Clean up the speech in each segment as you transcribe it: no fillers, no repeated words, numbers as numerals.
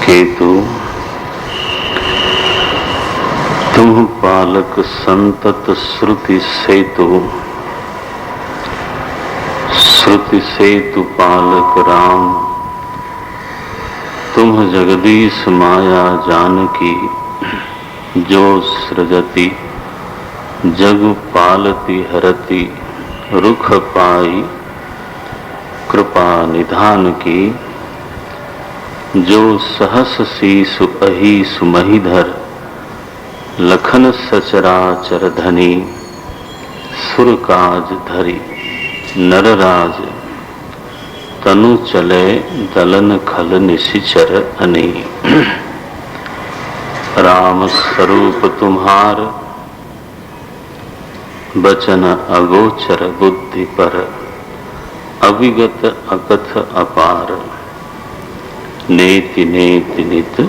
केतु तुम पालक संतत श्रुति सेतु, श्रुति सेतु पालक राम। तुम जगदीश माया जानकी, जो सृजति जग पालती हरति। रुख पाई कृपा निधान की, जो सहस शीसु अहि सुमहिधर। लखन सचराचर धनी, सुर काज धरी नरराज। तनु चले दलन खल निशिचर अनी। राम स्वरूप तुम्हार, बचन अगोचर बुद्धि पर। अविगत अकथ अपार, नेति नेति नित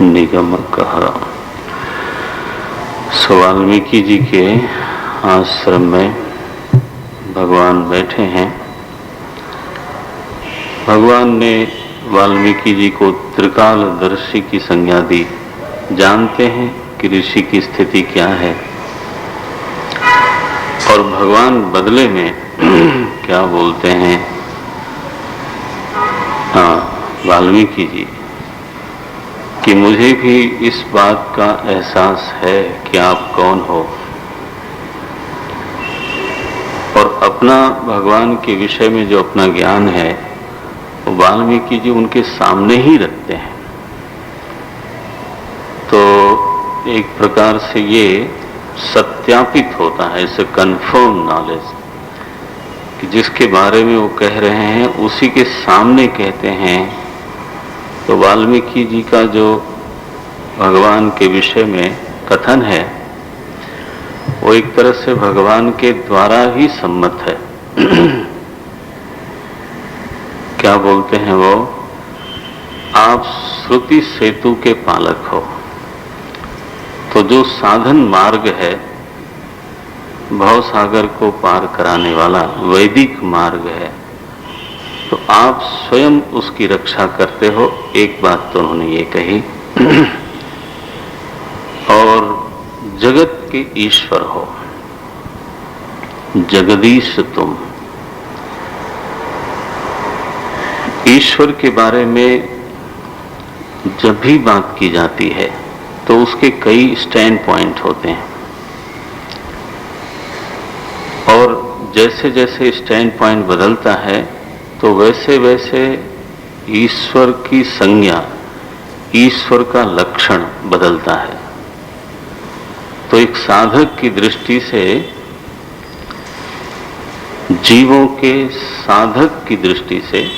निगम कहा। वाल्मीकि जी के आश्रम में भगवान बैठे हैं। भगवान ने वाल्मीकि जी को त्रिकालदर्शी की संज्ञा दी। जानते हैं कि ऋषि की स्थिति क्या है और भगवान बदले में क्या बोलते हैं। वाल्मीकि जी कि मुझे भी इस बात का एहसास है कि आप कौन हो, और अपना भगवान के विषय में जो अपना ज्ञान है वो वाल्मीकि जी उनके सामने ही रखते हैं। तो एक प्रकार से ये सत्यापित होता है, इसे कन्फर्म नॉलेज, कि जिसके बारे में वो कह रहे हैं उसी के सामने कहते हैं। तो वाल्मीकि जी का जो भगवान के विषय में कथन है वो एक तरह से भगवान के द्वारा ही सम्मत है। क्या बोलते हैं वो, आप श्रुति सेतु के पालक हो। तो जो साधन मार्ग है, भव सागर को पार कराने वाला वैदिक मार्ग है, तो आप स्वयं उसकी रक्षा करते हो। एक बात तो उन्होंने ये कही। और जगत के ईश्वर हो, जगदीश तुम। ईश्वर के बारे में जब भी बात की जाती है तो उसके कई स्टैंड पॉइंट होते हैं, और जैसे जैसे स्टैंड पॉइंट बदलता है तो वैसे वैसे ईश्वर की संज्ञा, ईश्वर का लक्षण बदलता है। तो एक साधक की दृष्टि से, जीवों के साधक की दृष्टि से,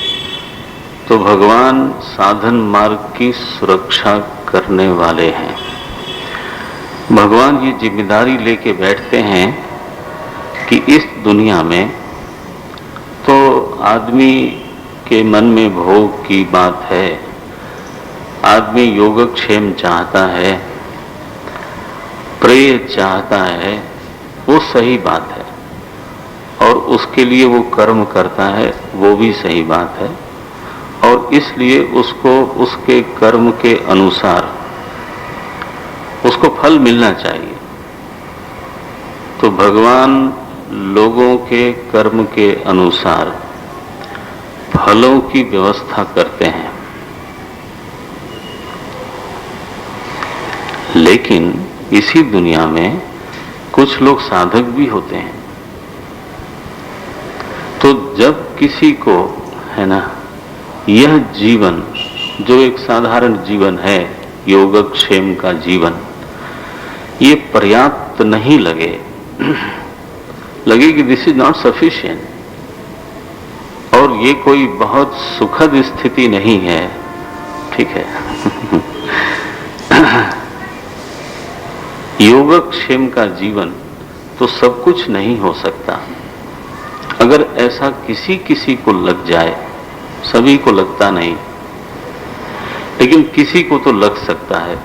तो भगवान साधन मार्ग की सुरक्षा करने वाले हैं। भगवान ये जिम्मेदारी लेके बैठते हैं कि इस दुनिया में तो आदमी के मन में भोग की बात है, आदमी योगक्षेम चाहता है, प्रेय चाहता है, वो सही बात है, और उसके लिए वो कर्म करता है, वो भी सही बात है, और इसलिए उसको उसके कर्म के अनुसार उसको फल मिलना चाहिए। तो भगवान लोगों के कर्म के अनुसार फलों की व्यवस्था करते हैं। लेकिन इसी दुनिया में कुछ लोग साधक भी होते हैं। तो जब किसी को, है ना, यह जीवन जो एक साधारण जीवन है, योगक्षेम का जीवन, ये पर्याप्त नहीं लगे कि दिस इज नॉट सफिशिएंट, और ये कोई बहुत सुखद स्थिति नहीं है, ठीक है। योगक्षेम का जीवन तो सब कुछ नहीं हो सकता। अगर ऐसा किसी किसी को लग जाए, सभी को लगता नहीं, लेकिन किसी को तो लग सकता है।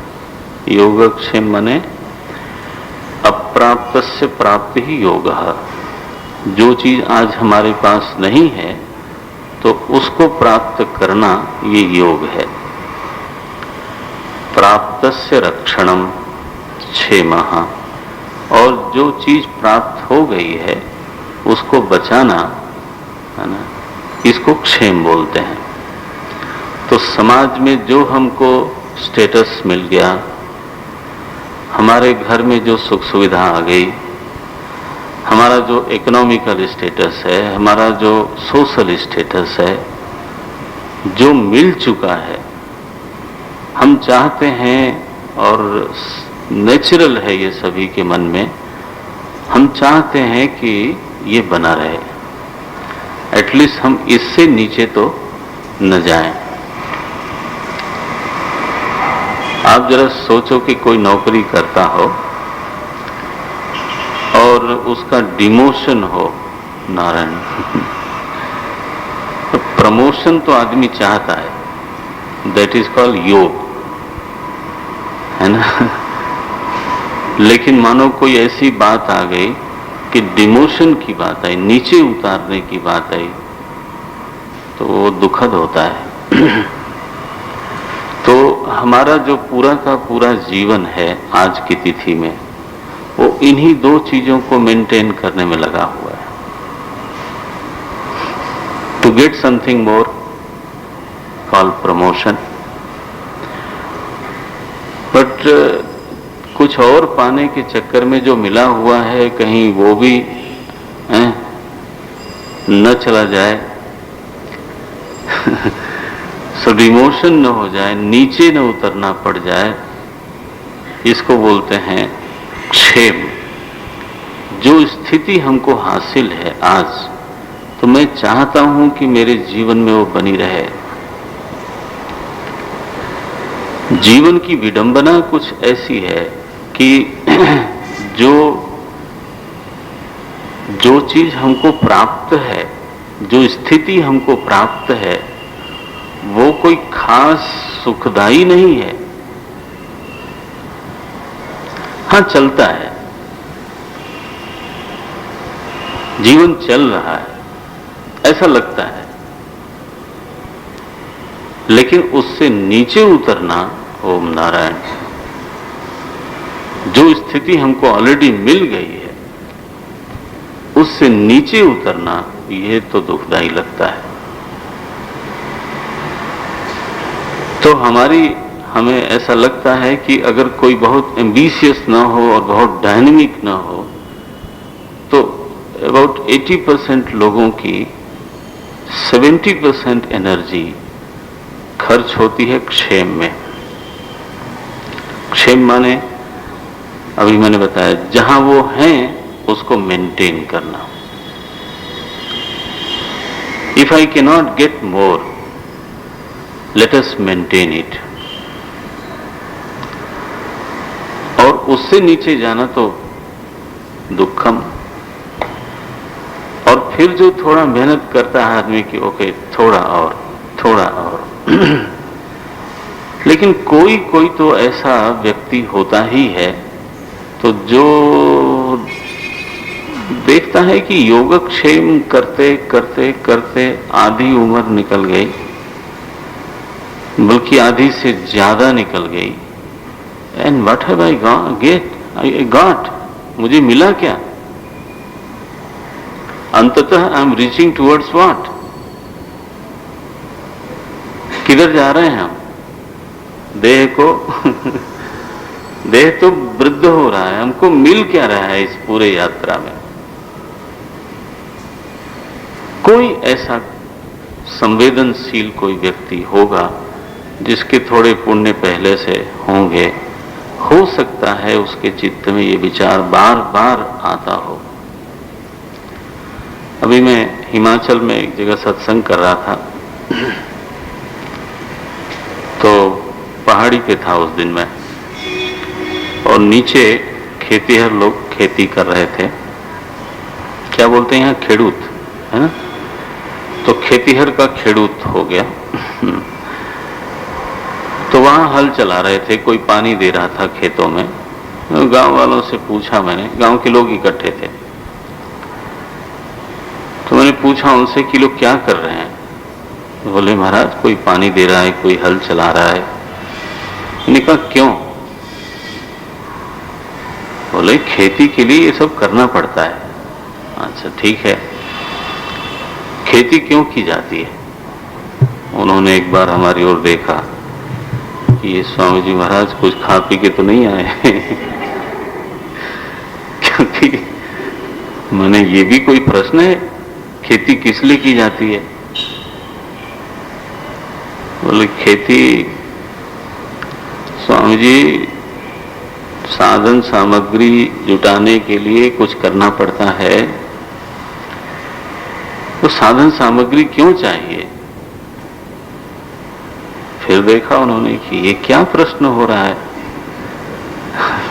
योगक्षेम माने अप्राप्तस्य प्राप्ति ही योग। जो चीज आज हमारे पास नहीं है तो उसको प्राप्त करना ये योग है। प्राप्तस्य रक्षणम क्षेमः, और जो चीज प्राप्त हो गई है उसको बचाना, है ना, इसको क्षेम बोलते हैं। तो समाज में जो हमको स्टेटस मिल गया, हमारे घर में जो सुख सुविधा आ गई, हमारा जो इकोनॉमिकल स्टेटस है, हमारा जो सोशल स्टेटस है, जो मिल चुका है, हम चाहते हैं, और नेचुरल है ये सभी के मन में, हम चाहते हैं कि ये बना रहे, एटलीस्ट हम इससे नीचे तो न जाएं। आप जरा सोचो कि कोई नौकरी करता हो और उसका डिमोशन हो, नारायण, तो प्रमोशन तो आदमी चाहता है, दैट इज कॉल्ड योग, है ना। लेकिन मानो कोई ऐसी बात आ गई कि डिमोशन की बात आई, नीचे उतारने की बात आई, तो वो दुखद होता है। तो हमारा जो पूरा का पूरा जीवन है आज की तिथि में, वो इन्हीं दो चीजों को मेंटेन करने में लगा हुआ है। To get something more called promotion, but कुछ और पाने के चक्कर में जो मिला हुआ है, कहीं वो भी न चला जाए, सो डिमोशन न हो जाए, नीचे न उतरना पड़ जाए, इसको बोलते हैं क्षेम। जो स्थिति हमको हासिल है आज, तो मैं चाहता हूं कि मेरे जीवन में वो बनी रहे। जीवन की विडंबना कुछ ऐसी है कि जो चीज हमको प्राप्त है, जो स्थिति हमको प्राप्त है, वो कोई खास सुखदायी नहीं है। हाँ, चलता है, जीवन चल रहा है, ऐसा लगता है, लेकिन उससे नीचे उतरना, ओम नारायण, जो स्थिति हमको ऑलरेडी मिल गई है, उससे नीचे उतरना, ये तो दुखदायी लगता है। तो हमें ऐसा लगता है कि अगर कोई बहुत एम्बिशियस ना हो और बहुत डायनेमिक ना हो, तो अबाउट 80% लोगों की 70% एनर्जी खर्च होती है क्षेम में। क्षेम माने, अभी मैंने बताया, जहां वो हैं उसको मेंटेन करना। If I can not get more, let us maintain it. और उससे नीचे जाना तो दुखम। और फिर जो थोड़ा मेहनत करता है आदमी की, ओके थोड़ा और, थोड़ा और। लेकिन कोई कोई तो ऐसा व्यक्ति होता ही है, तो जो देखता है कि योगक्षेम करते करते करते आधी उम्र निकल गई, बल्कि आधी से ज्यादा निकल गई, and what have I got, मुझे मिला क्या? अंततः I am reaching towards what? किधर जा रहे हैं हम? देह को देह तो वृद्ध हो रहा है, हमको मिल क्या रहा है इस पूरे यात्रा में? कोई ऐसा संवेदनशील कोई व्यक्ति होगा जिसके थोड़े पुण्य पहले से होंगे, हो सकता है उसके चित्त में ये विचार बार बार आता हो। अभी मैं हिमाचल में एक जगह सत्संग कर रहा था, तो पहाड़ी पे था उस दिन मैं, और नीचे खेतीहर लोग खेती कर रहे थे। क्या बोलते हैं यहाँ, खेड़ूत, है ना? तो खेतीहर का खेड़ूत हो गया। तो वहां हल चला रहे थे, कोई पानी दे रहा था खेतों में। गांव वालों से पूछा मैंने, गांव के लोग इकट्ठे थे, तो मैंने पूछा उनसे कि लोग क्या कर रहे हैं? तो बोले महाराज कोई पानी दे रहा है, कोई हल चला रहा है। मैंने कहा क्यों? बोले खेती के लिए ये सब करना पड़ता है। अच्छा ठीक है, खेती क्यों की जाती है? उन्होंने एक बार हमारी ओर देखा कि ये स्वामी जी महाराज कुछ खा पी के तो नहीं आए क्योंकि मैंने, ये भी कोई प्रश्न है? खेती किस लिए की जाती है? बोले खेती स्वामी जी साधन सामग्री जुटाने के लिए कुछ करना पड़ता है। तो साधन सामग्री क्यों चाहिए? फिर देखा उन्होंने कि ये क्या प्रश्न हो रहा है।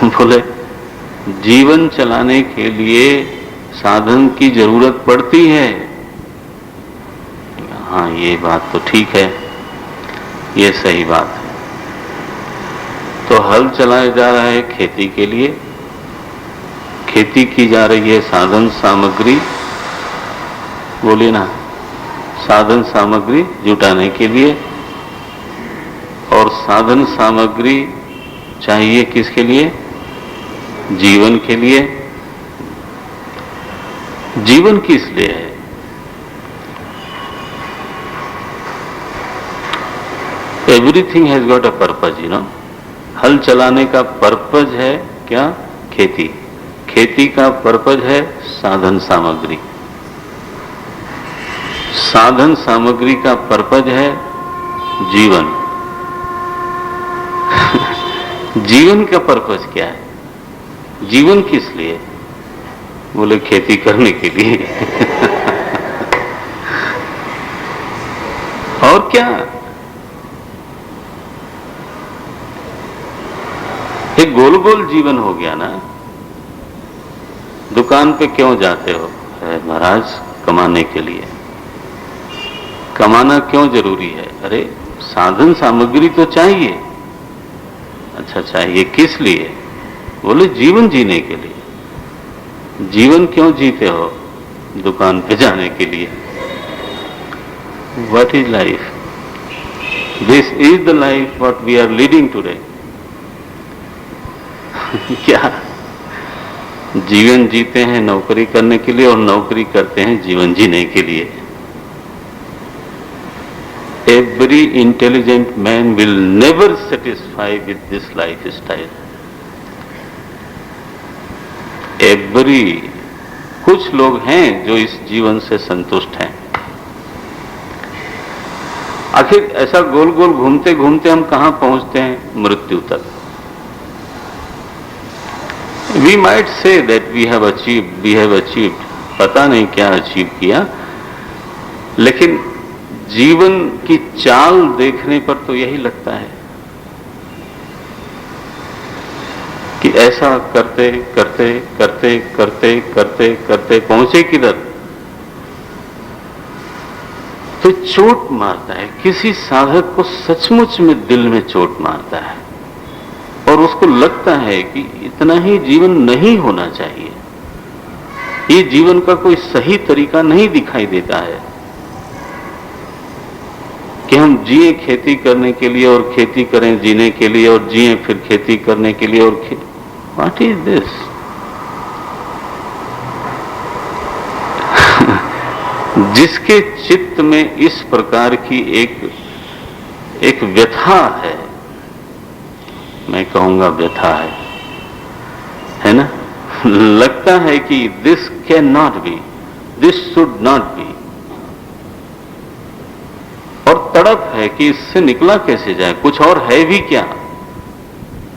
बोले जीवन चलाने के लिए साधन की जरूरत पड़ती है। हाँ ये बात तो ठीक है, ये सही बात है। तो हल चलाया जा रहा है खेती के लिए, खेती की जा रही है साधन सामग्री, बोलिए ना, साधन सामग्री जुटाने के लिए। और साधन सामग्री चाहिए किसके लिए? जीवन के लिए। जीवन किस लिए है? Everything has got a purpose, you know. हल चलाने का पर्पज है क्या? खेती। खेती का पर्पज है साधन सामग्री। साधन सामग्री का पर्पज है जीवन। जीवन का पर्पज क्या है? जीवन किस लिए? बोले खेती करने के लिए। और क्या? एक गोल गोल जीवन हो गया ना। दुकान पे क्यों जाते हो? महाराज कमाने के लिए। कमाना क्यों जरूरी है? अरे साधन सामग्री तो चाहिए। अच्छा चाहिए किस लिए? बोले जीवन जीने के लिए। जीवन क्यों जीते हो? दुकान पे जाने के लिए। What is life? This is the life what we are leading today. क्या जीवन जीते हैं नौकरी करने के लिए और नौकरी करते हैं जीवन जीने के लिए। Every intelligent man will never satisfy with this lifestyle. Every, कुछ लोग हैं जो इस जीवन से संतुष्ट हैं। आखिर ऐसा गोल गोल घूमते घूमते हम कहां पहुंचते हैं? मृत्यु तक। We might say that we have achieved, पता नहीं क्या अचीव किया, लेकिन जीवन की चाल देखने पर तो यही लगता है कि ऐसा करते करते करते करते करते करते पहुंचे किधर? तो चोट मारता है। किसी साधक को सचमुच में दिल में चोट मारता है और उसको लगता है कि इतना ही जीवन नहीं होना चाहिए। ये जीवन का कोई सही तरीका नहीं दिखाई देता है कि हम जिए खेती करने के लिए और खेती करें जीने के लिए और जिए फिर खेती करने के लिए और व्हाट इज दिस? जिसके चित्त में इस प्रकार की एक व्यथा है, मैं कहूंगा व्यथा है ना, लगता है कि this can not be, this should not be, और तड़प है कि इससे निकला कैसे जाए, कुछ और है भी क्या?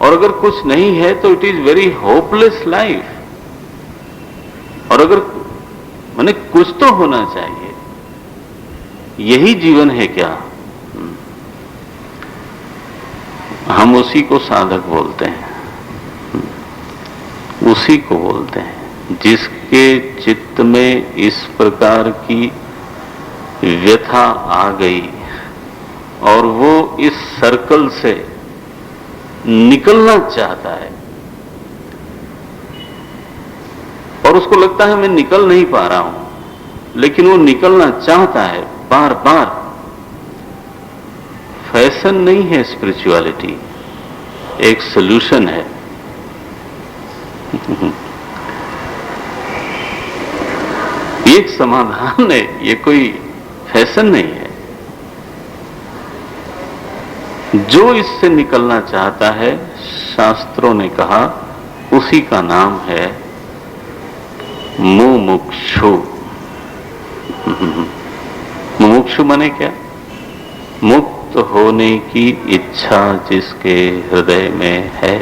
और अगर कुछ नहीं है तो it is very hopeless life. और अगर माने कुछ तो होना चाहिए, यही जीवन है क्या? हम उसी को साधक बोलते हैं, उसी को बोलते हैं जिसके चित्त में इस प्रकार की व्यथा आ गई और वो इस सर्कल से निकलना चाहता है और उसको लगता है मैं निकल नहीं पा रहा हूं, लेकिन वो निकलना चाहता है बार बार। फैशन नहीं है स्पिरिचुअलिटी, एक सॉल्यूशन है। एक समाधान है, ये कोई फैशन नहीं है। जो इससे निकलना चाहता है, शास्त्रों ने कहा उसी का नाम है मुमुक्षु। मुमुक्षु माने क्या? मुक्त होने की इच्छा जिसके हृदय में है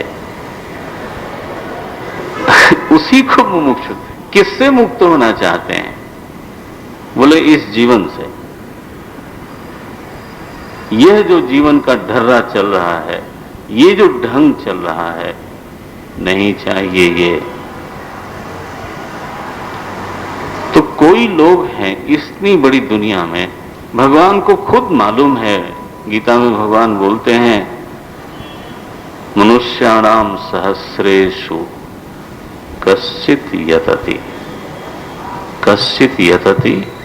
उसी को मुमुक्षु। किससे मुक्त होना चाहते हैं? बोले इस जीवन से। यह जो जीवन का ढर्रा चल रहा है, ये जो ढंग चल रहा है, नहीं चाहिए ये। तो कोई लोग हैं इतनी बड़ी दुनिया में, भगवान को खुद मालूम है, गीता में भगवान बोलते हैं मनुष्याणाम सहस्रेषु कश्चित् यतति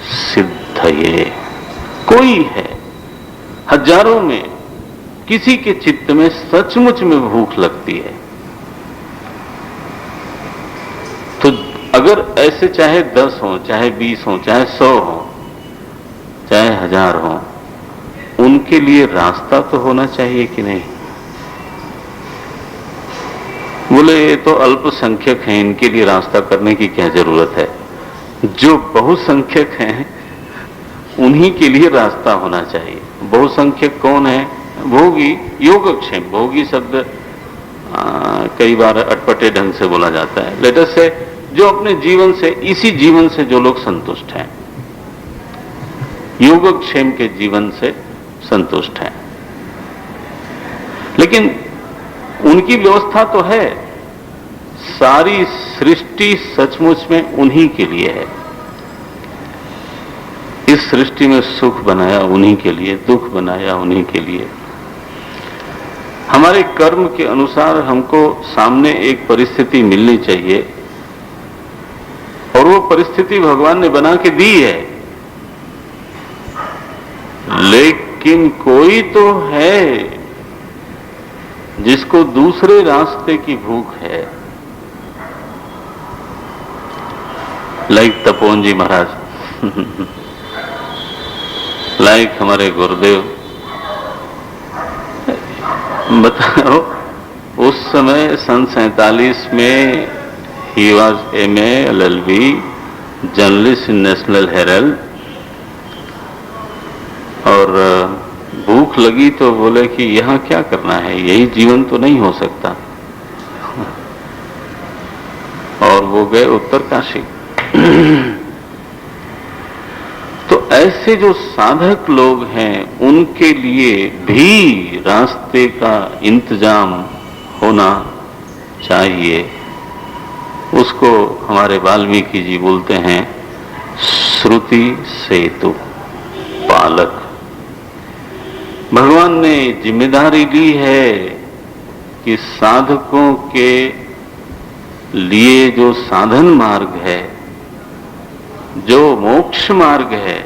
सिद्धये। कोई है हजारों में, किसी के चित्त में सचमुच में भूख लगती है। तो अगर ऐसे चाहे 10 हो, चाहे 20 हो, चाहे 100 हो, चाहे 1000 हो, उनके लिए रास्ता तो होना चाहिए कि नहीं? बोले ये तो अल्पसंख्यक हैं, इनके लिए रास्ता करने की क्या जरूरत है? जो बहुसंख्यक हैं उन्हीं के लिए रास्ता होना चाहिए। बहुसंख्यक कौन है? भोगी, योगक्षेम। भोगी शब्द कई बार अटपटे ढंग से बोला जाता है। लेटर से जो अपने जीवन से, इसी जीवन से जो लोग संतुष्ट हैं, योगक्षेम के जीवन से संतुष्ट हैं। लेकिन उनकी व्यवस्था तो है, सारी सृष्टि सचमुच में उन्हीं के लिए है। इस सृष्टि में सुख बनाया उन्हीं के लिए, दुख बनाया उन्हीं के लिए। हमारे कर्म के अनुसार हमको सामने एक परिस्थिति मिलनी चाहिए, और वो परिस्थिति भगवान ने बना के दी है। लेकिन कोई तो है जिसको दूसरे रास्ते की भूख है। लाइक तपोवन जी महाराज, लाइक हमारे गुरुदेव। बताओ, उस समय सन 47 में ही was MA LLB journalist in National Herald, और भूख लगी तो बोले कि यहां क्या करना है, यही जीवन तो नहीं हो सकता। और वो गए उत्तरकाशी। तो ऐसे जो साधक लोग हैं उनके लिए भी रास्ते का इंतजाम होना चाहिए। उसको हमारे वाल्मीकि जी बोलते हैं श्रुति सेतु पालक। भगवान ने जिम्मेदारी ली है कि साधकों के लिए जो साधन मार्ग है, जो मोक्ष मार्ग है,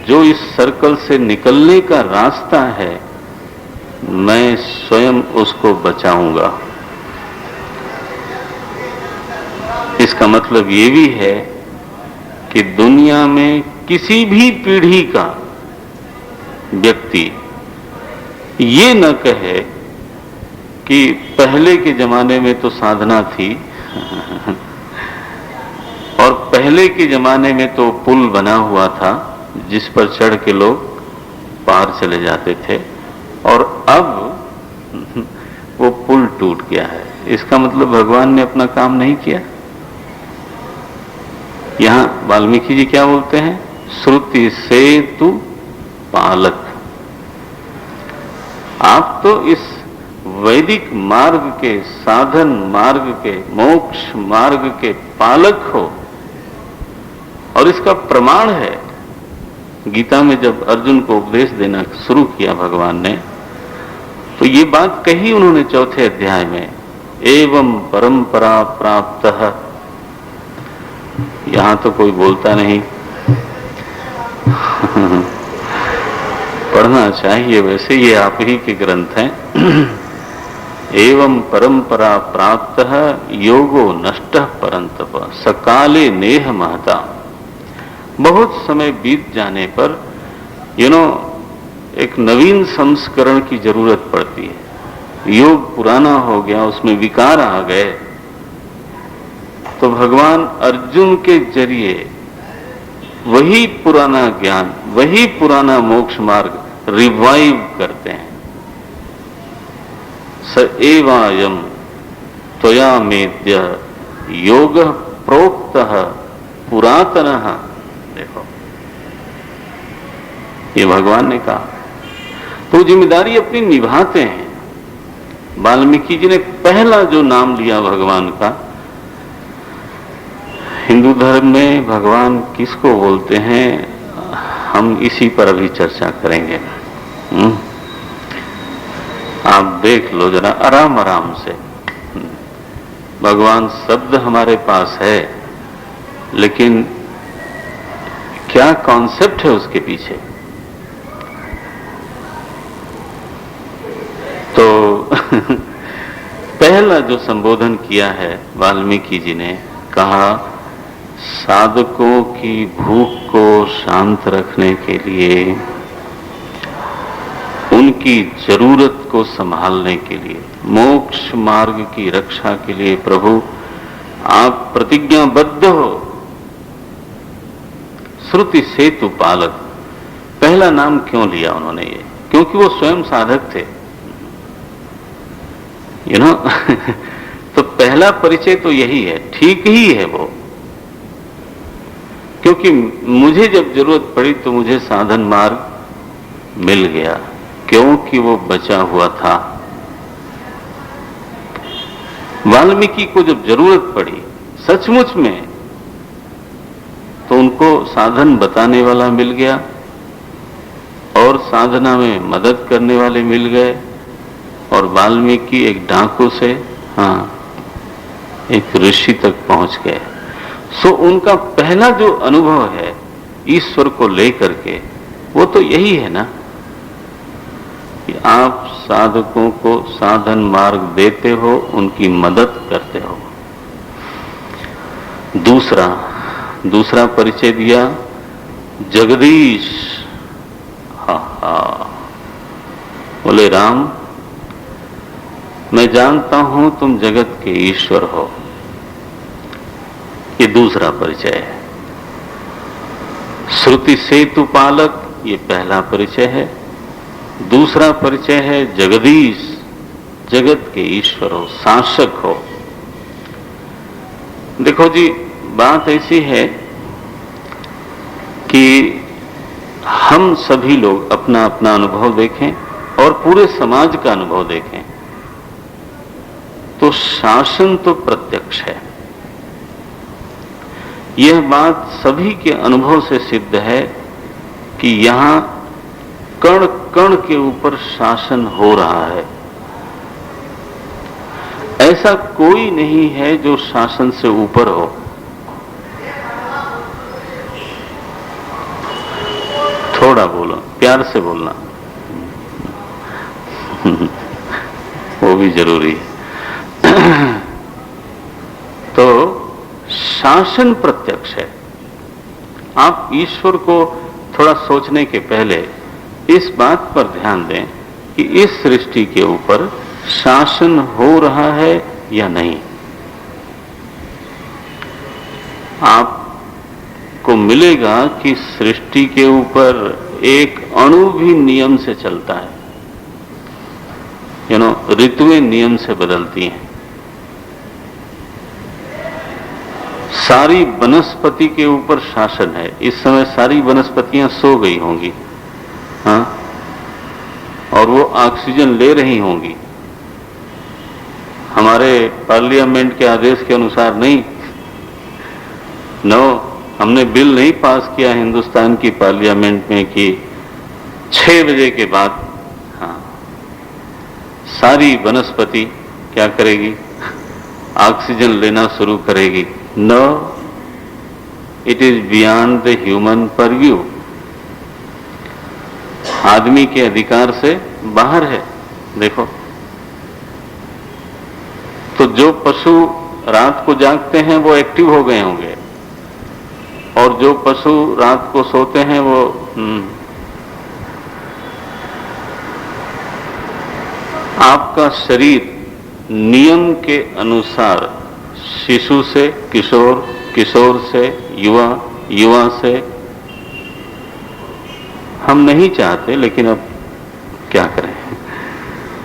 जो इस सर्कल से निकलने का रास्ता है, मैं स्वयं उसको बचाऊंगा। इसका मतलब ये भी है कि दुनिया में किसी भी पीढ़ी का व्यक्ति ये न कहे कि पहले के जमाने में तो साधना थी और पहले के जमाने में तो पुल बना हुआ था जिस पर चढ़ के लोग पार चले जाते थे, और अब वो पुल टूट गया है। इसका मतलब भगवान ने अपना काम नहीं किया। यहां वाल्मीकि जी क्या बोलते हैं? श्रुति सेतु पालक। आप तो इस वैदिक मार्ग के, साधन मार्ग के, मोक्ष मार्ग के पालक हो, और इसका प्रमाण है गीता में जब अर्जुन को उपदेश देना शुरू किया भगवान ने, तो ये बात कही उन्होंने 4थे अध्याय में, एवं परंपरा प्राप्तः। यहां तो कोई बोलता नहीं पढ़ना चाहिए, वैसे ये आप ही के ग्रंथ हैं। एवं परंपरा प्राप्त योगो नष्ट परंतप सकाले नेह महता। बहुत समय बीत जाने पर एक नवीन संस्करण की जरूरत पड़ती है। योग पुराना हो गया, उसमें विकार आ गए, तो भगवान अर्जुन के जरिए वही पुराना ज्ञान, वही पुराना मोक्ष मार्ग रिवाइव करते हैं। स एवायम त्वया मेद्य योग प्रोक्तः पुरातनः। देखो, ये भगवान ने कहा, तो जिम्मेदारी अपनी निभाते हैं। वाल्मीकि जी ने पहला जो नाम लिया भगवान का, हिंदू धर्म में भगवान किसको बोलते हैं, हम इसी पर अभी चर्चा करेंगे। आप देख लो जरा आराम आराम से। भगवान शब्द हमारे पास है, लेकिन क्या कॉन्सेप्ट है उसके पीछे। तो पहला जो संबोधन किया है वाल्मीकि जी ने, कहा साधकों की भूख को शांत रखने के लिए, उनकी जरूरत को संभालने के लिए, मोक्ष मार्ग की रक्षा के लिए प्रभु आप प्रतिज्ञाबद्ध हो। श्रुति सेतु पालक, पहला नाम क्यों लिया उन्होंने ये? क्योंकि वो स्वयं साधक थे, तो पहला परिचय तो यही है, ठीक ही है वो। क्योंकि मुझे जब जरूरत पड़ी तो मुझे साधन मार्ग मिल गया, क्योंकि वो बचा हुआ था। वाल्मीकि को जब जरूरत पड़ी सचमुच में, तो उनको साधन बताने वाला मिल गया और साधना में मदद करने वाले मिल गए। और वाल्मीकि एक डाकू से एक ऋषि तक पहुंच गए। सो उनका पहला जो अनुभव है ईश्वर को लेकर के, वो तो यही है ना कि आप साधकों को साधन मार्ग देते हो, उनकी मदद करते हो। दूसरा परिचय दिया जगदीश। बोले राम, मैं जानता हूं तुम जगत के ईश्वर हो। ये दूसरा परिचय है। श्रुति सेतु पालक, ये पहला परिचय है। दूसरा परिचय है जगदीश, जगत के ईश्वर हो, शासक हो। देखो जी, बात ऐसी है कि हम सभी लोग अपना अपना अनुभव देखें और पूरे समाज का अनुभव देखें, तो शासन तो प्रत्यक्ष है। यह बात सभी के अनुभव से सिद्ध है कि यहां कण कण के ऊपर शासन हो रहा है। ऐसा कोई नहीं है जो शासन से ऊपर हो। थोड़ा बोलो, प्यार से बोलना वो भी जरूरी है। तो शासन प्रत्यक्ष है। आप ईश्वर को थोड़ा सोचने के पहले इस बात पर ध्यान दें कि इस सृष्टि के ऊपर शासन हो रहा है या नहीं। आपको मिलेगा कि सृष्टि के ऊपर एक अणु भी नियम से चलता है। ऋतुएं नियम से बदलती हैं। सारी वनस्पति के ऊपर शासन है। इस समय सारी वनस्पतियां सो गई होंगी, और वो ऑक्सीजन ले रही होंगी। हमारे पार्लियामेंट के आदेश के अनुसार नहीं। हमने बिल नहीं पास किया हिंदुस्तान की पार्लियामेंट में कि 6 बजे के बाद सारी वनस्पति क्या करेगी, ऑक्सीजन लेना शुरू करेगी। No, it is beyond the human purview. आदमी के अधिकार से बाहर है। देखो, तो जो पशु रात को जागते हैं वो एक्टिव हो गए होंगे, और जो पशु रात को सोते हैं वो आपका शरीर नियम के अनुसार शिशु से किशोर, किशोर से युवा, युवा से, हम नहीं चाहते लेकिन अब क्या करें,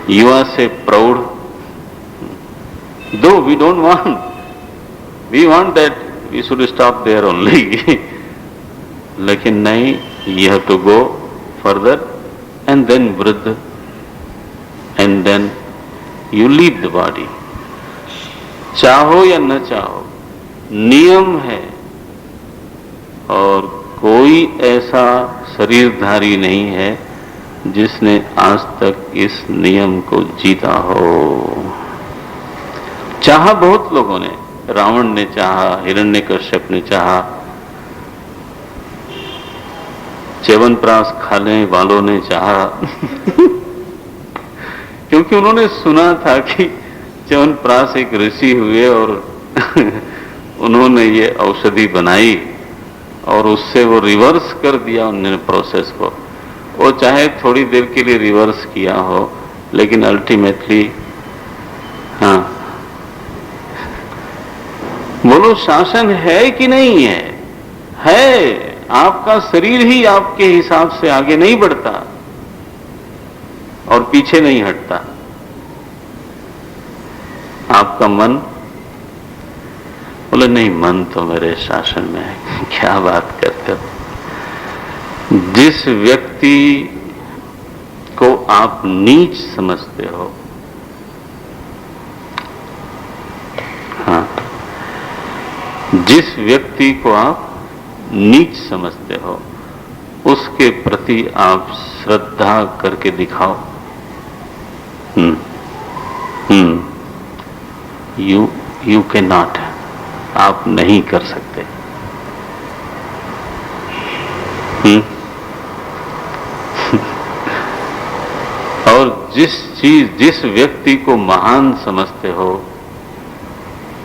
युवा से प्रौढ़, दो we don't want, we want that we should stop there only, लेकिन नहीं, you have to go further and then वृद्ध and then you leave the body. चाहो या न चाहो नियम है, और कोई ऐसा शरीरधारी नहीं है जिसने आज तक इस नियम को जीता हो। चाहा बहुत लोगों ने, रावण ने चाहा, हिरण्यकश्यप ने चाहा, च्यवनप्राश खाने वालों ने चाहा क्योंकि उन्होंने सुना था कि च्यवनप्राश एक ऋषि हुए और उन्होंने ये औषधि बनाई, और उससे वो रिवर्स कर दिया उन्होंने प्रोसेस को। वो चाहे थोड़ी देर के लिए रिवर्स किया हो, लेकिन अल्टीमेटली, हाँ, बोलो शासन है कि नहीं है? है। आपका शरीर ही आपके हिसाब से आगे नहीं बढ़ता और पीछे नहीं हटता। आपका मन बोले नहीं, मन तो मेरे शासन में है। क्या बात करते हो? जिस व्यक्ति को आप नीच समझते हो, हाँ, जिस व्यक्ति को आप नीच समझते हो, उसके प्रति आप श्रद्धा करके दिखाओ। यू कैन नॉट, आप नहीं कर सकते। और जिस व्यक्ति को महान समझते हो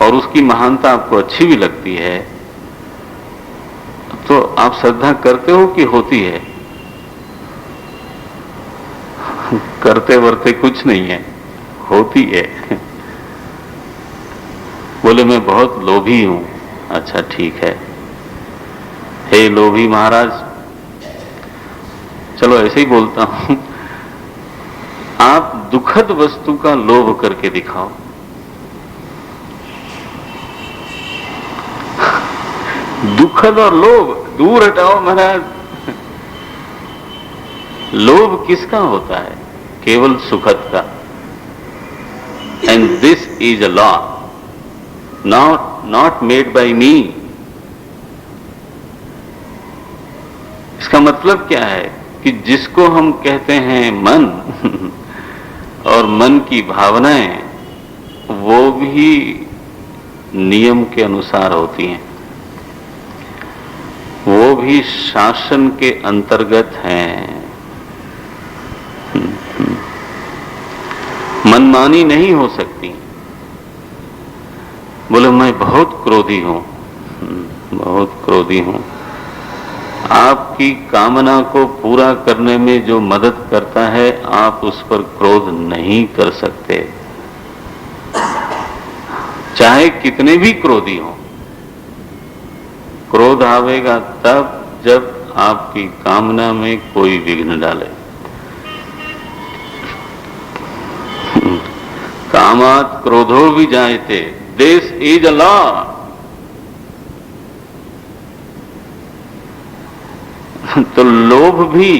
और उसकी महानता आपको अच्छी भी लगती है, तो आप श्रद्धा करते हो कि होती है? करते वरते कुछ नहीं है, होती है। बोले मैं बहुत लोभी हूं। अच्छा ठीक है, हे लोभी महाराज, चलो ऐसे ही बोलता हूं, आप दुखद वस्तु का लोभ करके दिखाओ। दुखद और लोभ दूर हटाओ महाराज। लोभ किसका होता है? केवल सुखद का। And this is a law, not made by me. इसका मतलब क्या है कि जिसको हम कहते हैं मन और मन की भावनाएं, वो भी नियम के अनुसार होती हैं, वो भी शासन के अंतर्गत हैं। मनमानी नहीं हो सकती। बोले मैं बहुत क्रोधी हूं। बहुत क्रोधी हूं। आपकी कामना को पूरा करने में जो मदद करता है, आप उस पर क्रोध नहीं कर सकते, चाहे कितने भी क्रोधी हो। क्रोध आवेगा तब जब आपकी कामना में कोई विघ्न डाले। कामात क्रोधो भी जायते, दिस इज अ लॉ। तो लोभ भी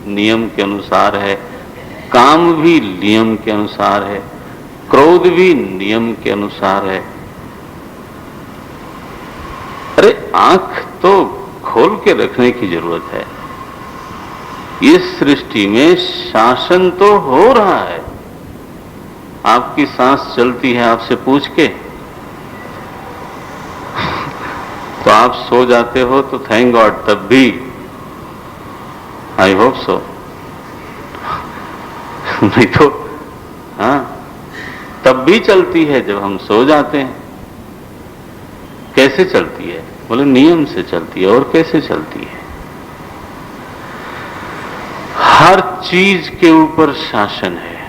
नियम के अनुसार है, काम भी नियम के अनुसार है, क्रोध भी नियम के अनुसार है। अरे आंख तो खोल के रखने की जरूरत है। इस सृष्टि में शासन तो हो रहा है। आपकी सांस चलती है आपसे पूछ के, तो आप सो जाते हो तो थैंक गॉड, तब भी आई होप सो। नहीं तो हाँ, तब भी चलती है जब हम सो जाते हैं। कैसे चलती है? बोले नियम से चलती है। और कैसे चलती है? हर चीज के ऊपर शासन है,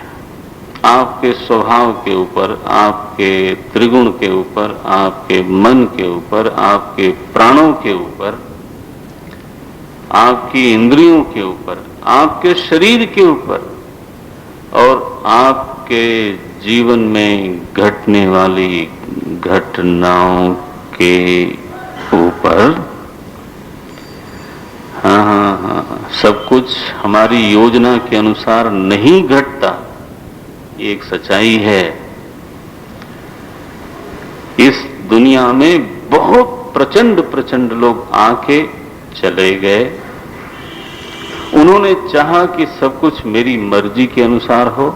आपके स्वभाव के ऊपर, आपके त्रिगुण के ऊपर, आपके मन के ऊपर, आपके प्राणों के ऊपर, आपकी इंद्रियों के ऊपर, आपके शरीर के ऊपर और आपके जीवन में घटने वाली घटनाओं के ऊपर। हाँ, सब कुछ हमारी योजना के अनुसार नहीं घटता, ये एक सच्चाई है। इस दुनिया में बहुत प्रचंड प्रचंड लोग आके चले गए। उन्होंने चाहा कि सब कुछ मेरी मर्जी के अनुसार हो,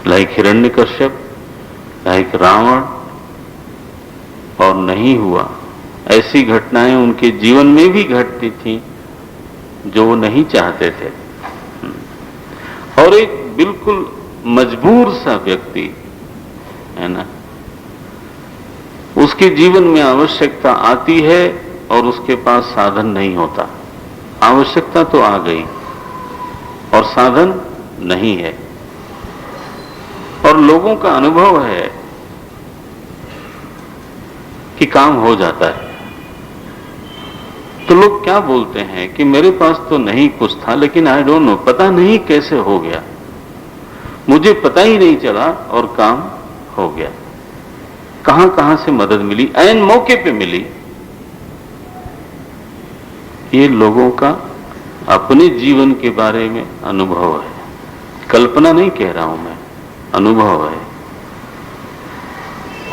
लाइक हिरण्यकश्यप, लाइक रावण, और नहीं हुआ। ऐसी घटनाएं उनके जीवन में भी घटती थीं जो वो नहीं चाहते थे। और एक बिल्कुल मजबूर सा व्यक्ति है ना, उसके जीवन में आवश्यकता आती है और उसके पास साधन नहीं होता। आवश्यकता तो आ गई और साधन नहीं है। और लोगों का अनुभव है कि काम हो जाता है। तो लोग क्या बोलते हैं कि मेरे पास तो नहीं कुछ था, लेकिन आई डोंट नो, पता नहीं कैसे हो गया, मुझे पता ही नहीं चला और काम हो गया। कहां कहां से मदद मिली, ऐन मौके पे मिली। ये लोगों का अपने जीवन के बारे में अनुभव है, कल्पना नहीं कह रहा हूं मैं, अनुभव है।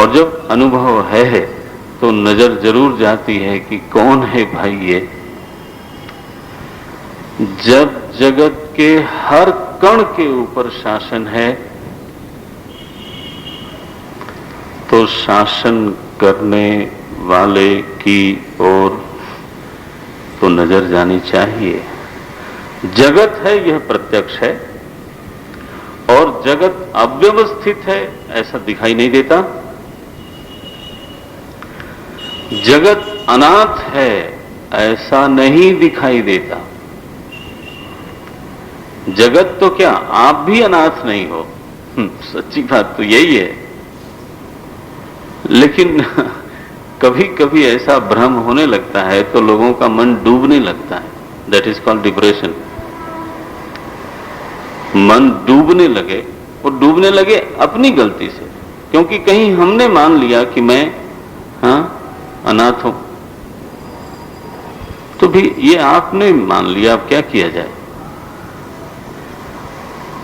और जब अनुभव है तो नजर जरूर जाती है कि कौन है भाई ये। जब जगत के हर कण के ऊपर शासन है तो शासन करने वाले की ओर तो नजर जानी चाहिए। जगत है यह प्रत्यक्ष है, और जगत अव्यवस्थित है ऐसा दिखाई नहीं देता। जगत अनाथ है ऐसा नहीं दिखाई देता। जगत तो क्या, आप भी अनाथ नहीं हो, सच्ची बात तो यही है। लेकिन कभी कभी ऐसा भ्रम होने लगता है तो लोगों का मन डूबने लगता है। That is called depression. मन डूबने लगे, और डूबने लगे अपनी गलती से, क्योंकि कहीं हमने मान लिया कि मैं अनाथ हूं। तो भी ये आपने मान लिया, अब क्या किया जाए।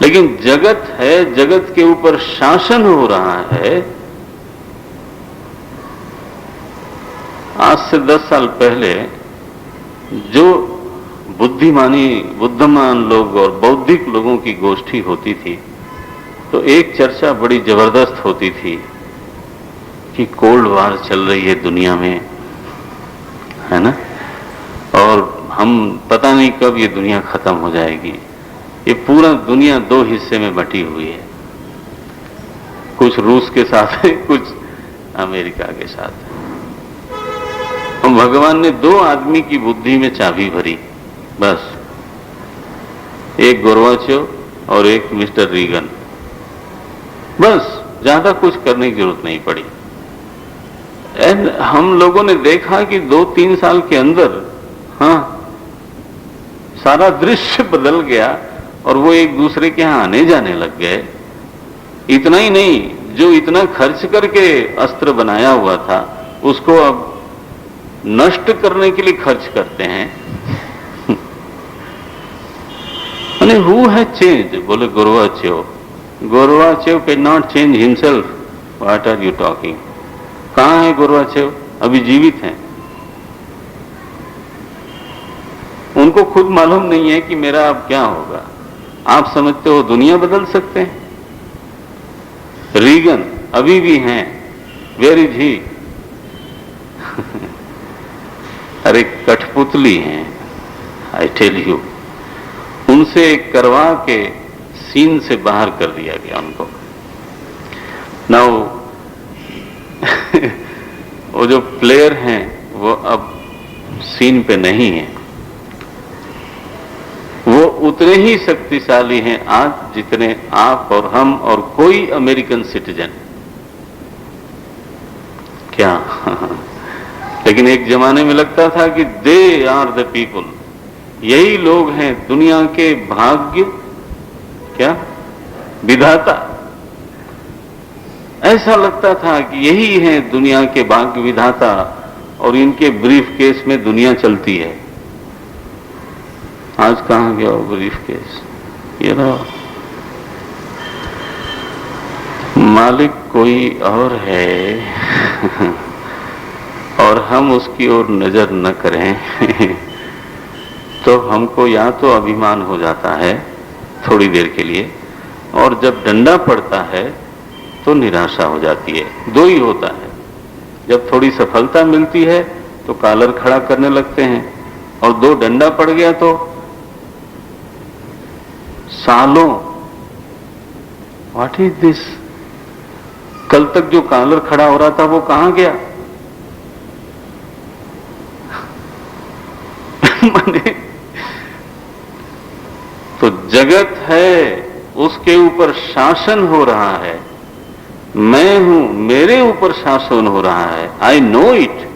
लेकिन जगत है, जगत के ऊपर शासन हो रहा है। आज से 10 साल पहले जो बुद्धिमान लोग और बौद्धिक लोगों की गोष्ठी होती थी, तो एक चर्चा बड़ी जबरदस्त होती थी कि कोल्ड वार चल रही है दुनिया में, है ना, और हम पता नहीं कब ये दुनिया खत्म हो जाएगी। ये पूरा दुनिया 2 हिस्से में बटी हुई है, कुछ रूस के साथ है, कुछ अमेरिका के साथ है। और भगवान ने 2 आदमी की बुद्धि में चाबी भरी, बस, एक गोर्बाचेव और एक मिस्टर रीगन। बस, ज्यादा कुछ करने की जरूरत नहीं पड़ी। एंड हम लोगों ने देखा कि 2-3 साल के अंदर सारा दृश्य बदल गया और वो एक दूसरे के यहां आने जाने लग गए। इतना ही नहीं, जो इतना खर्च करके अस्त्र बनाया हुआ था उसको अब नष्ट करने के लिए खर्च करते हैं। अरे हु है चेंज? बोले Gorbachev. Gorbachev can not change himself. What are you talking? कहां है गोर्बाचेव? अभी जीवित हैं। उनको खुद मालूम नहीं है कि मेरा अब क्या होगा। आप समझते हो दुनिया बदल सकते हैं? रीगन अभी भी हैं। Where is he? अरे कठपुतली हैं, आई टेल यू। उनसे करवा के सीन से बाहर कर दिया गया उनको। ना वो जो प्लेयर हैं वो अब सीन पे नहीं है। वो उतने ही शक्तिशाली हैं आज जितने आप और हम और कोई अमेरिकन सिटीजन। क्या लेकिन एक जमाने में लगता था कि दे आर द पीपल, यही लोग हैं दुनिया के भाग्य क्या विधाता। ऐसा लगता था कि यही हैं दुनिया के भाग्य विधाता और इनके ब्रीफ केस में दुनिया चलती है। आज कहां गया वो ब्रीफ केस? ये ना मालिक कोई और है और हम उसकी ओर नजर न करें तो हमको या तो अभिमान हो जाता है थोड़ी देर के लिए, और जब डंडा पड़ता है तो निराशा हो जाती है। दो ही होता है। जब थोड़ी सफलता मिलती है तो कालर खड़ा करने लगते हैं, और दो डंडा पड़ गया तो सालों व्हाट इज दिस, कल तक जो कालर खड़ा हो रहा था वो कहां गया? माने तो जगत है, उसके ऊपर शासन हो रहा है। मैं हूं, मेरे ऊपर शासन हो रहा है। I know it.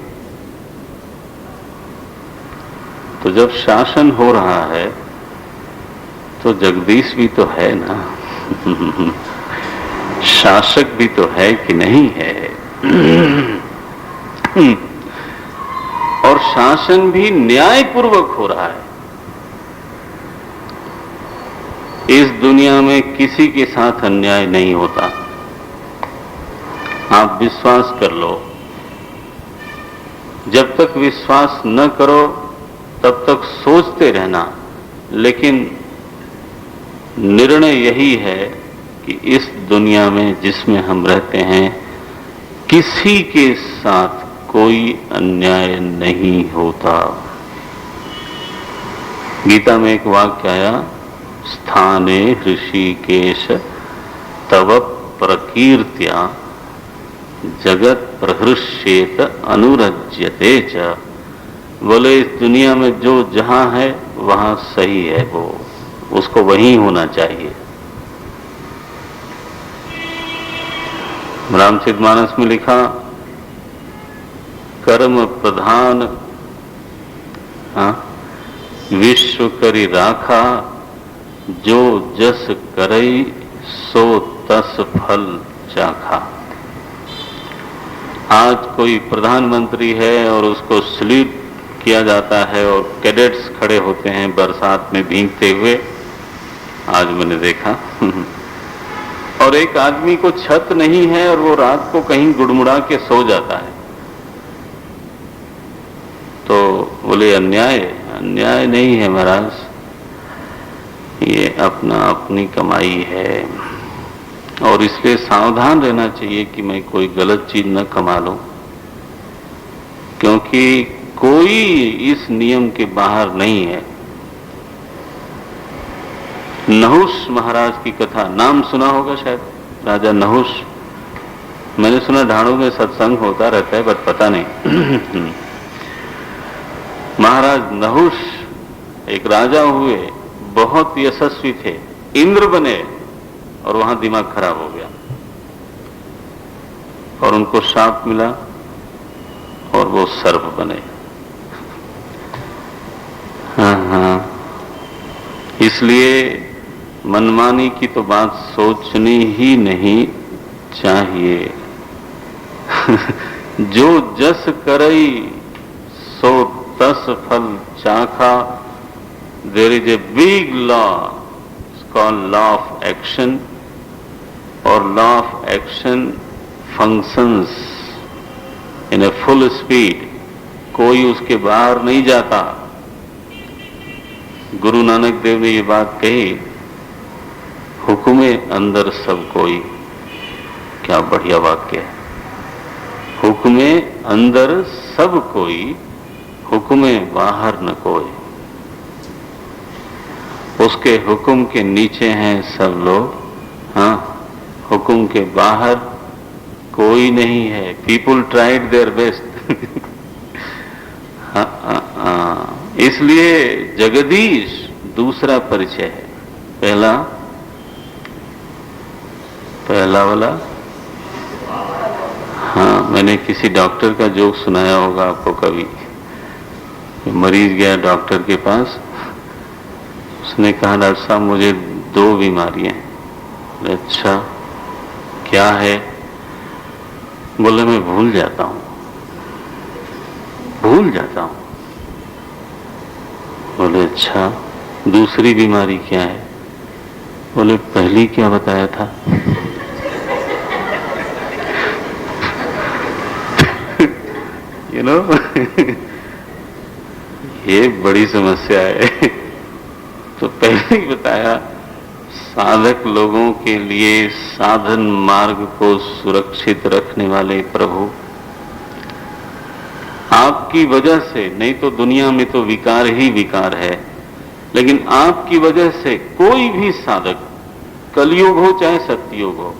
तो जब शासन हो रहा है तो जगदीश भी तो है ना शासक भी तो है कि नहीं है और शासन भी न्यायपूर्वक हो रहा है। इस दुनिया में किसी के साथ अन्याय नहीं होता। आप विश्वास कर लो। जब तक विश्वास न करो तब तक सोचते रहना, लेकिन निर्णय यही है कि इस दुनिया में जिसमें हम रहते हैं किसी के साथ कोई अन्याय नहीं होता। गीता में एक वाक्य आया, स्थाने ऋषिकेश तव प्रकीर्त्या जगत प्रहृष्येत अनुरज्यते च। बोले इस दुनिया में जो जहां है वहां सही है, वो उसको वहीं होना चाहिए। रामचरितमानस में लिखा, कर्म प्रधान विश्व करी राखा, जो जस करई सो तस फल चाखा। आज कोई प्रधानमंत्री है और उसको सल्यूट किया जाता है और कैडेट्स खड़े होते हैं बरसात में भीगते हुए, आज मैंने देखा और एक आदमी को छत नहीं है और वो रात को कहीं गुड़मुड़ा के सो जाता है। तो बोले अन्याय? अन्याय नहीं है महाराज, ये अपनी कमाई है और इसलिए सावधान रहना चाहिए कि मैं कोई गलत चीज न कमा लूं, क्योंकि कोई इस नियम के बाहर नहीं है। नहुष महाराज की कथा नाम सुना होगा शायद, राजा नहुष। मैंने सुना ढाणों में सत्संग होता रहता है, बट पता नहीं महाराज नहुष एक राजा हुए, बहुत यशस्वी थे, इंद्र बने, और वहां दिमाग खराब हो गया और उनको शाप मिला और वो सर्प बने। हाँ, इसलिए मनमानी की तो बात सोचनी ही नहीं चाहिए जो जस करई सो तस फल चाखा। There is a big law called law of action, और law of action functions in a full speed. कोई उसके बाहर नहीं जाता। गुरु नानक देव ने ये बात कही, हुक्मे अंदर सब कोई। क्या बढ़िया वाक्य है। हुक्मे अंदर सब कोई, हुक्मे बाहर न कोई। उसके हुक्म के नीचे हैं सब लोग, हाँ, हुक्म के बाहर कोई नहीं है। People tried their best. इसलिए जगदीश दूसरा परिचय है। पहला वाला, हाँ, मैंने किसी डॉक्टर का जोक सुनाया होगा आपको कभी। मरीज गया डॉक्टर के पास, उसने कहा डॉक्टर साहब मुझे 2 बीमारियां हैं। अच्छा क्या है? बोले मैं भूल जाता हूं। बोले अच्छा दूसरी बीमारी क्या है? बोले पहली क्या बताया था? यू नो ये बड़ी समस्या है। तो पहले ही बताया, साधक लोगों के लिए साधन मार्ग को सुरक्षित रखने वाले प्रभु, आपकी वजह से, नहीं तो दुनिया में तो विकार ही विकार है, लेकिन आपकी वजह से कोई भी साधक, कलयुग हो चाहे सत्ययुग हो,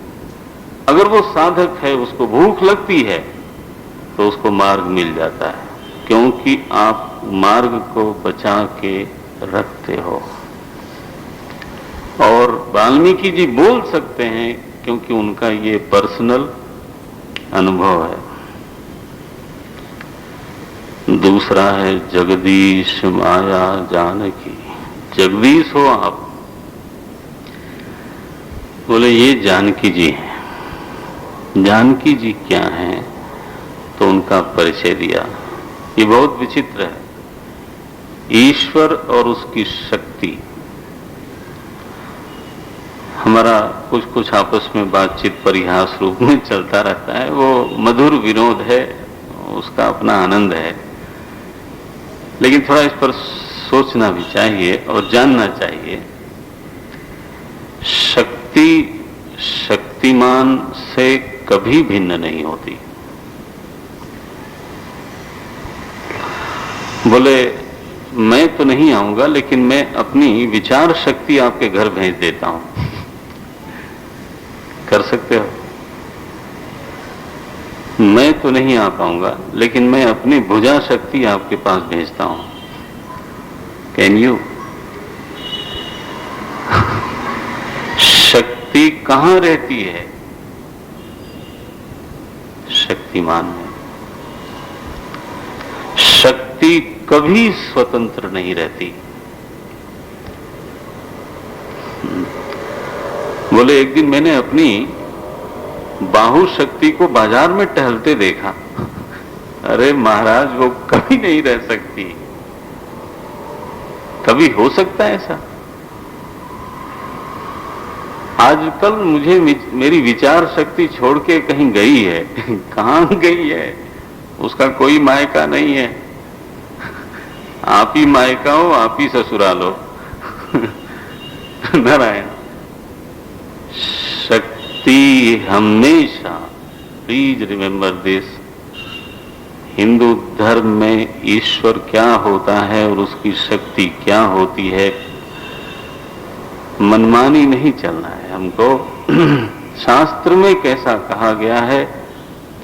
अगर वो साधक है, उसको भूख लगती है तो उसको मार्ग मिल जाता है, क्योंकि आप मार्ग को बचा के रखते हो। और वाल्मीकि जी बोल सकते हैं क्योंकि उनका ये पर्सनल अनुभव है। दूसरा है जगदीश माया जानकी। जगदीश हो आप? बोले ये जानकी जी हैं। जानकी जी क्या हैं? तो उनका परिचय दिया। ये बहुत विचित्र है। ईश्वर और उसकी शक्ति, हमारा कुछ कुछ आपस में बातचीत परिहास रूप में चलता रहता है, वो मधुर विनोद है, उसका अपना आनंद है, लेकिन थोड़ा इस पर सोचना भी चाहिए और जानना चाहिए। शक्ति शक्तिमान से कभी भिन्न नहीं होती। बोले मैं तो नहीं आऊंगा, लेकिन मैं अपनी विचार शक्ति आपके घर भेज देता हूं। कर सकते हो? मैं तो नहीं आ पाऊंगा, लेकिन मैं अपनी भुजा शक्ति आपके पास भेजता हूं। Can you? शक्ति कहां रहती है? शक्तिमान में। शक्ति कभी स्वतंत्र नहीं रहती। बोले एक दिन मैंने अपनी बाहु शक्ति को बाजार में टहलते देखा। अरे महाराज, वो कभी नहीं रह सकती। कभी हो सकता है ऐसा? आजकल मुझे मेरी विचार शक्ति छोड़ के कहीं गई है। कहां गई है? उसका कोई मायका नहीं है। आप ही मायका हो, आप ही ससुराल हो। नारायण। शक्ति हमेशा, प्लीज रिमेंबर दिस, हिंदू धर्म में ईश्वर क्या होता है और उसकी शक्ति क्या होती है, मनमानी नहीं चलना है हमको। शास्त्र में कैसा कहा गया है,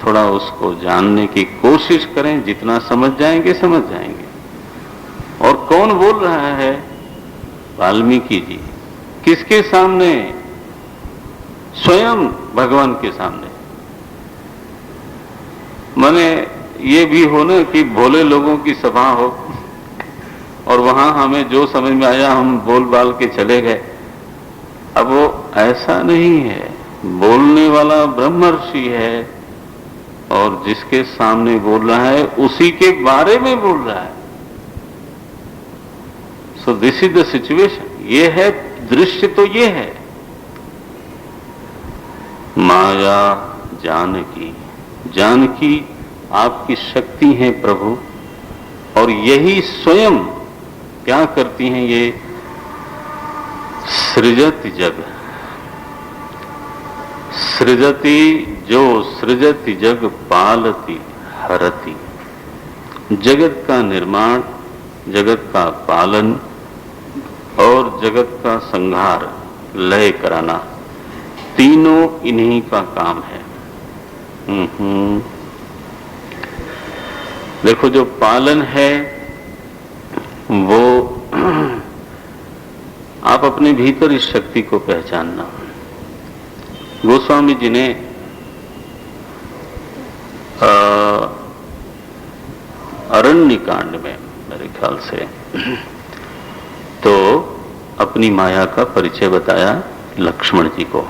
थोड़ा उसको जानने की कोशिश करें। जितना समझ जाएंगे समझ जाएंगे। और कौन बोल रहा है? वाल्मीकि जी। किसके सामने? स्वयं भगवान के सामने। माने ये भी हो ना कि भोले लोगों की सभा हो और वहां हमें जो समझ में आया हम बोल बाल के चले गए। अब वो ऐसा नहीं है। बोलने वाला ब्रह्मर्षि है और जिसके सामने बोल रहा है उसी के बारे में बोल रहा है। So this is the situation. ये है दृश्य, तो ये है माया जानकी। जानकी आपकी शक्ति है प्रभु, और यही स्वयं क्या करती हैं? ये सृजति जग। सृजति, जो सृजति जग पालती हरति। जगत का निर्माण, जगत का पालन और जगत का संहार, लय कराना, तीनों इन्हीं का काम है। देखो, जो पालन है वो आप अपने भीतर इस शक्ति को पहचानना। गोस्वामी जी ने अरण्य कांड में मेरे ख्याल से तो अपनी माया का परिचय बताया लक्ष्मण जी को।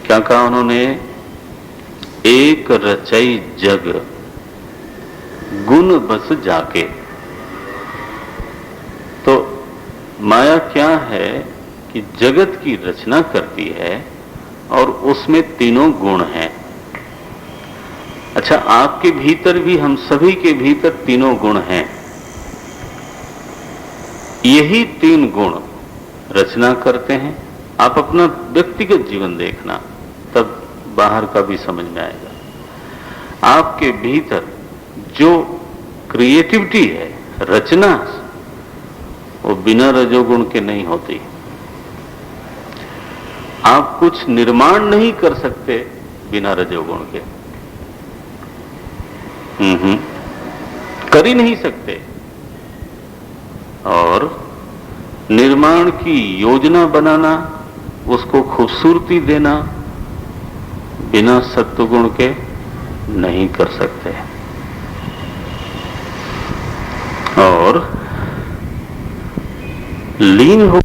क्या कहा उन्होंने? एक रचई जग गुण बस जाके। तो माया क्या है कि जगत की रचना करती है और उसमें तीनों गुण हैं। अच्छा, आपके भीतर भी, हम सभी के भीतर तीनों गुण हैं। यही तीन गुण रचना करते हैं। आप अपना व्यक्तिगत जीवन देखना, तब बाहर का भी समझ में आएगा। आपके भीतर जो क्रिएटिविटी है, रचना, वो बिना रजोगुण के नहीं होती। आप कुछ निर्माण नहीं कर सकते बिना रजोगुण के। कर ही नहीं सकते। और निर्माण की योजना बनाना, उसको खूबसूरती देना बिना सत्वगुण के नहीं कर सकते। और लीन हो